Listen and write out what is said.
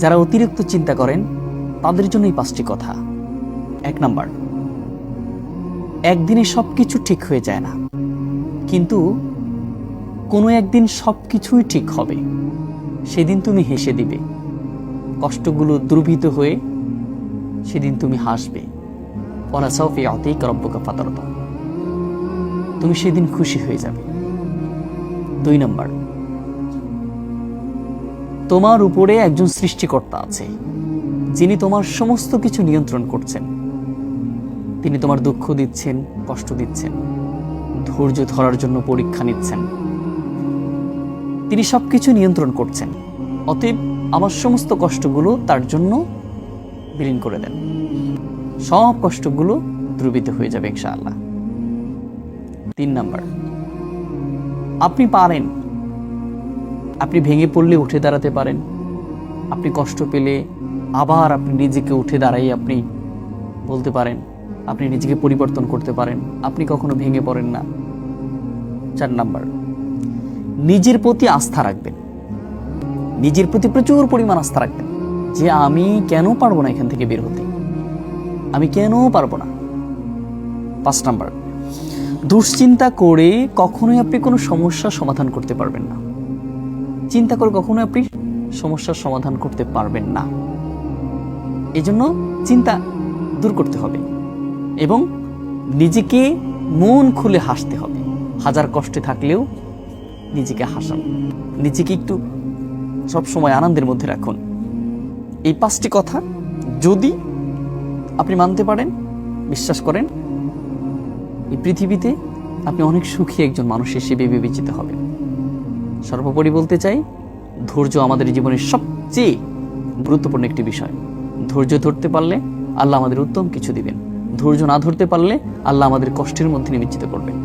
যারা অতিরিক্ত চিন্তা করেন তাদের জন্য এই 5টি কথা। 1 নাম্বার, একদিনে সবকিছু ঠিক হয়ে যায় না, কিন্তু কোনো একদিন সবকিছুই ঠিক হবে। সেদিন তুমি হেসে দিবে, কষ্টগুলো দুর্বিত হয়ে সেদিন তুমি হাসবে। ওয়ালা সাউফা ইউতিকা রাব্বুকা ফাতারদা, তুমি সেদিন খুশি হয়ে যাবে। 2 নাম্বার, তোমার উপরে একজন সৃষ্টিকর্তা আছে, যিনি তোমার সমস্ত কিছু নিয়ন্ত্রণ করছেন। তিনি তোমার দুঃখ দিচ্ছেন, কষ্ট দিচ্ছেন, ধৈর্য ধরার জন্য পরীক্ষা নিচ্ছেন। তিনি সবকিছু নিয়ন্ত্রণ করছেন। অতএব আমার সমস্ত কষ্টগুলো তার জন্য বিলীন করে দেন, সব কষ্টগুলো দ্রুবিত হয়ে যাবে ইনশাআল্লাহ। 3 নাম্বার, আপনি পারেন। আপনি ভেঙে পড়লে উঠে দাঁড়াতে পারেন। আপনি কষ্ট পেলে আবার আপনি নিজেকে উঠে দাঁড়াই আপনি বলতে পারেন, আপনি নিজেকে পরিবর্তন করতে পারেন। আপনি কখনো ভেঙে পড়েন না। 4 নাম্বার, নিজের প্রতি আস্থা রাখবেন। নিজের প্রতি প্রচুর পরিমাণ আস্থা রাখবেন যে আমি কেন পারবো না এখান থেকে বের হতে, আমি কেন পারবো না। 5 নাম্বার, দুশ্চিন্তা করে কখনোই আপনি কোনো সমস্যার সমাধান করতে পারবেন না। চিন্তা করে কখনোই আপনি সমস্যার সমাধান করতে পারবেন না। এজন্য চিন্তা দূর করতে হবে এবং নিজেকে মন খুলে হাসতে হবে। হাজার কষ্টে থাকলেও নিজেকে হাসান, নিজেকে একটু সবসময় আনন্দের মধ্যে রাখুন। এই 5টি কথা যদি আপনি মানতে পারেন, বিশ্বাস করেন, এই পৃথিবীতে আপনি অনেক সুখী একজন মানুষ হিসেবে বিবেচিত হবেন। সর্বোপরি বলতে চাই, ধৈর্য আমাদের জীবনের সবচেয়ে গুরুত্বপূর্ণ একটি বিষয়। ধৈর্য ধরতে পারলে আল্লাহ আমাদের উত্তম কিছু দিবেন, ধৈর্য না ধরতে পারলে আল্লাহ আমাদের কষ্টের মধ্যে নিমজ্জিত করবেন।